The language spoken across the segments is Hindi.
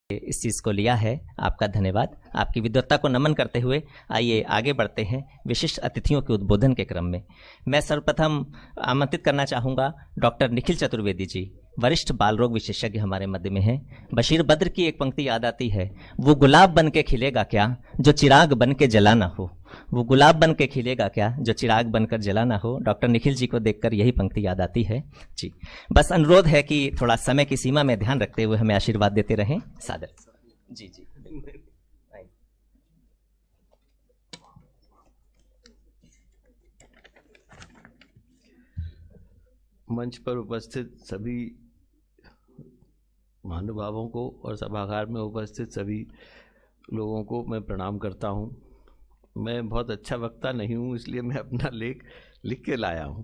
इस चीज़ को लिया है, आपका धन्यवाद। आपकी विद्वत्ता को नमन करते हुए आइए आगे बढ़ते हैं विशिष्ट अतिथियों के उद्बोधन के क्रम में। मैं सर्वप्रथम आमंत्रित करना चाहूँगा डॉक्टर निखिल चतुर्वेदी जी, वरिष्ठ बाल रोग विशेषज्ञ हमारे मध्य में हैं। बशीर बद्र की एक पंक्ति याद आती है, वो गुलाब बन के खिलेगा क्या जो चिराग बन के जला ना हो। वो गुलाब बन के खिलेगा क्या जो चिराग बनकर जला ना हो। डॉक्टर निखिल जी को देखकर यही पंक्ति याद आती है जी। बस अनुरोध है कि थोड़ा समय की सीमा में ध्यान रखते हुए हमें आशीर्वाद देते रहें। सादर जी जी। मंच पर उपस्थित सभी महानुभावों को और सभागार में उपस्थित सभी लोगों को मैं प्रणाम करता हूं। मैं बहुत अच्छा वक्ता नहीं हूं, इसलिए मैं अपना लेख लिख के लाया हूं।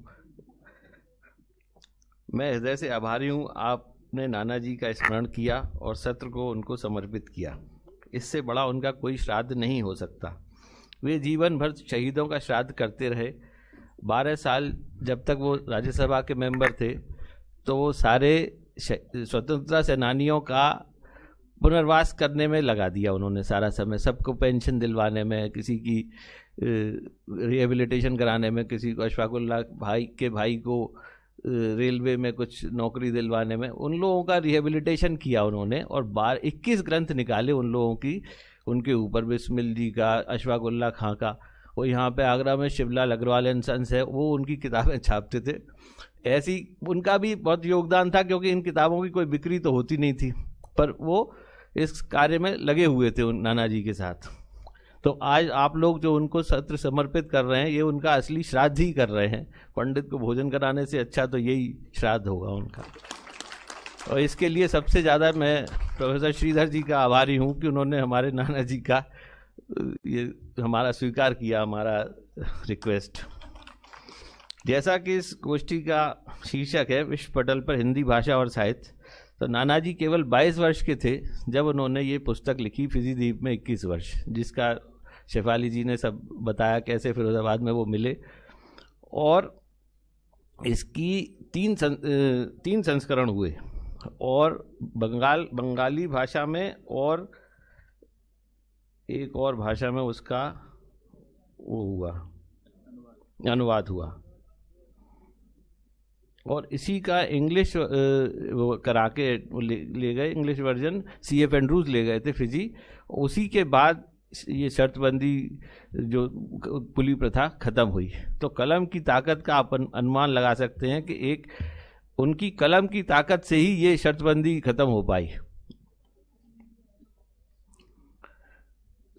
मैं हृदय से आभारी हूं, आपने नाना जी का स्मरण किया और सत्र को उनको समर्पित किया। इससे बड़ा उनका कोई श्राद्ध नहीं हो सकता। वे जीवन भर शहीदों का श्राद्ध करते रहे। 12 साल जब तक वो राज्यसभा के मेंबर थे तो वो सारे स्वतंत्रता सेनानियों का पुनर्वास करने में लगा दिया उन्होंने सारा समय। सबको पेंशन दिलवाने में, किसी की रिहेबिलिटेशन कराने में, किसी को अशफाकुल्लाह भाई को रेलवे में कुछ नौकरी दिलवाने में, उन लोगों का रिहेबिलिटेशन किया उन्होंने। और 21 ग्रंथ निकाले उन लोगों की, उनके ऊपर बिस्मिल जी का, अशफाकुल्लाह खां का। वो यहाँ पे आगरा में शिवलाल अग्रवाल एंड सन्स है, वो उनकी किताबें छापते थे। ऐसी उनका भी बहुत योगदान था, क्योंकि इन किताबों की कोई बिक्री तो होती नहीं थी, पर वो इस कार्य में लगे हुए थे नाना जी के साथ। तो आज आप लोग जो उनको सत्र समर्पित कर रहे हैं, ये उनका असली श्राद्ध ही कर रहे हैं। पंडित को भोजन कराने से अच्छा तो यही श्राद्ध होगा उनका। और इसके लिए सबसे ज़्यादा मैं प्रोफेसर श्रीधर जी का आभारी हूँ कि उन्होंने हमारे नाना जी का ये हमारा स्वीकार किया, हमारा रिक्वेस्ट। जैसा कि इस गोष्ठी का शीर्षक है विश्व पटल पर हिंदी भाषा और साहित्य, तो नाना जी केवल 22 वर्ष के थे जब उन्होंने ये पुस्तक लिखी, फिजी द्वीप में 21 वर्ष, जिसका शेफाली जी ने सब बताया कैसे फिरोजाबाद में वो मिले। और इसकी तीन संस्करण हुए, और बंगाली भाषा में और एक और भाषा में उसका वो हुआ, अनुवाद हुआ। और इसी का इंग्लिश वो करा के ले गए, इंग्लिश वर्जन CF एंड्रूज ले गए थे फिजी। उसी के बाद ये शर्तबंदी जो कुली प्रथा खत्म हुई। तो कलम की ताकत का आप अनुमान लगा सकते हैं कि एक उनकी कलम की ताकत से ही ये शर्तबंदी खत्म हो पाई।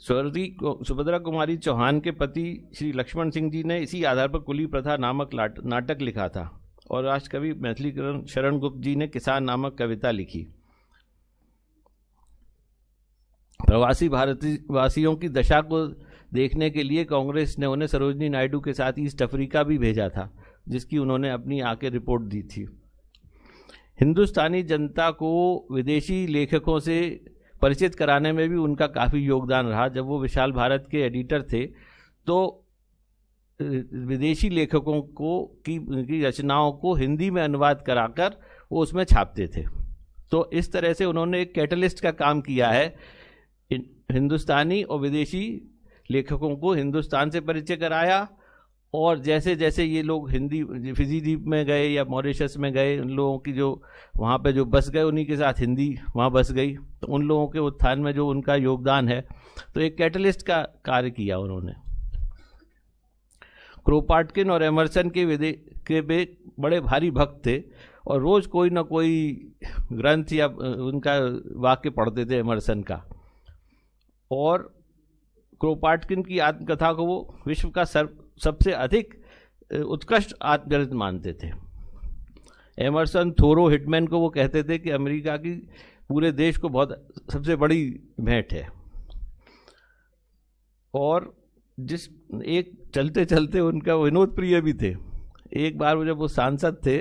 स्वर्गीय सुभद्रा कुमारी चौहान के पति श्री लक्ष्मण सिंह जी ने इसी आधार पर कुली प्रथा नामक नाटक लिखा था, और राष्ट्रकवि मैथिलीकरण शरण गुप्त जी ने किसान नामक कविता लिखी। प्रवासी भारतवासियों की दशा को देखने के लिए कांग्रेस ने उन्हें सरोजनी नायडू के साथ ईस्ट अफ्रीका भी भेजा था, जिसकी उन्होंने अपनी आके रिपोर्ट दी थी। हिंदुस्तानी जनता को विदेशी लेखकों से परिचित कराने में भी उनका काफ़ी योगदान रहा। जब वो विशाल भारत के एडिटर थे तो विदेशी लेखकों की रचनाओं को हिंदी में अनुवाद कराकर वो उसमें छापते थे। तो इस तरह से उन्होंने एक कैटलिस्ट का काम किया है। हिंदुस्तानी और विदेशी लेखकों को हिंदुस्तान से परिचय कराया, और जैसे जैसे ये लोग हिंदी फिजी द्वीप में गए या मॉरिशस में गए, उन लोगों की जो वहाँ पे जो बस गए उन्हीं के साथ हिंदी वहाँ बस गई। तो उन लोगों के उत्थान में जो उनका योगदान है, तो एक कैटलिस्ट का कार्य किया उन्होंने। क्रोपाटकिन और एमर्सन के बड़े भारी भक्त थे, और रोज़ कोई ना कोई ग्रंथ या उनका वाक्य पढ़ते थे एमर्सन का। और क्रोपाटकिन की आत्मकथा को वो विश्व का सबसे अधिक उत्कृष्ट आत्मचरित मानते थे। एमर्सन थोरो हिटमैन को वो कहते थे कि अमेरिका की पूरे देश को बहुत सबसे बड़ी भेंट है। और जिस एक चलते चलते उनका विनोद प्रिय भी थे। एक बार जब वो सांसद थे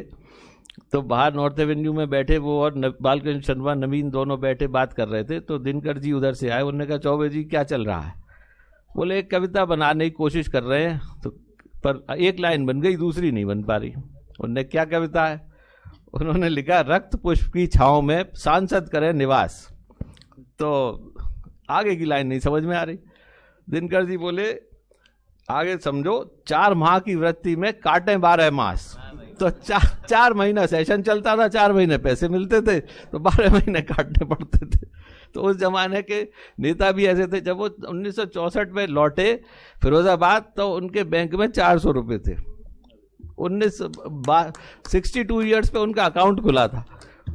तो बाहर नॉर्थ एवेन्यू में बैठे वो और बालकृष्ण शर्मा नवीन दोनों बैठे बात कर रहे थे। तो दिनकर जी उधर से आए, उन्होंने कहा चौबे जी क्या चल रहा है? बोले एक कविता बनाने की कोशिश कर रहे हैं, तो पर एक लाइन बन गई, दूसरी नहीं बन पा रही। उन्होंने क्या कविता है? उन्होंने लिखा रक्त पुष्प की छांव में सांसद करें निवास। तो आगे की लाइन नहीं समझ में आ रही। दिनकर जी बोले आगे समझो 4 माह की वृत्ति में काटे 12 मास। तो 4 महीना सेशन चलता था, 4 महीने पैसे मिलते थे, तो 12 महीने काटने पड़ते थे। तो उस जमाने के नेता भी ऐसे थे। जब वो 1964 में लौटे फिरोजाबाद तो उनके बैंक में 400 रुपये थे। 62 ईयर्स पे उनका अकाउंट खुला था।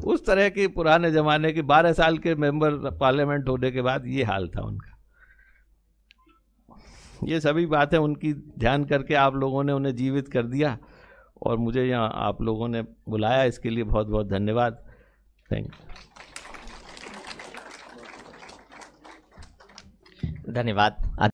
उस तरह के पुराने जमाने के 12 साल के मेंबर पार्लियामेंट होने के बाद ये हाल था उनका। ये सभी बातें उनकी ध्यान करके आप लोगों ने उन्हें जीवित कर दिया और मुझे यहाँ आप लोगों ने बुलाया, इसके लिए बहुत बहुत धन्यवाद। Thank you. धन्यवाद।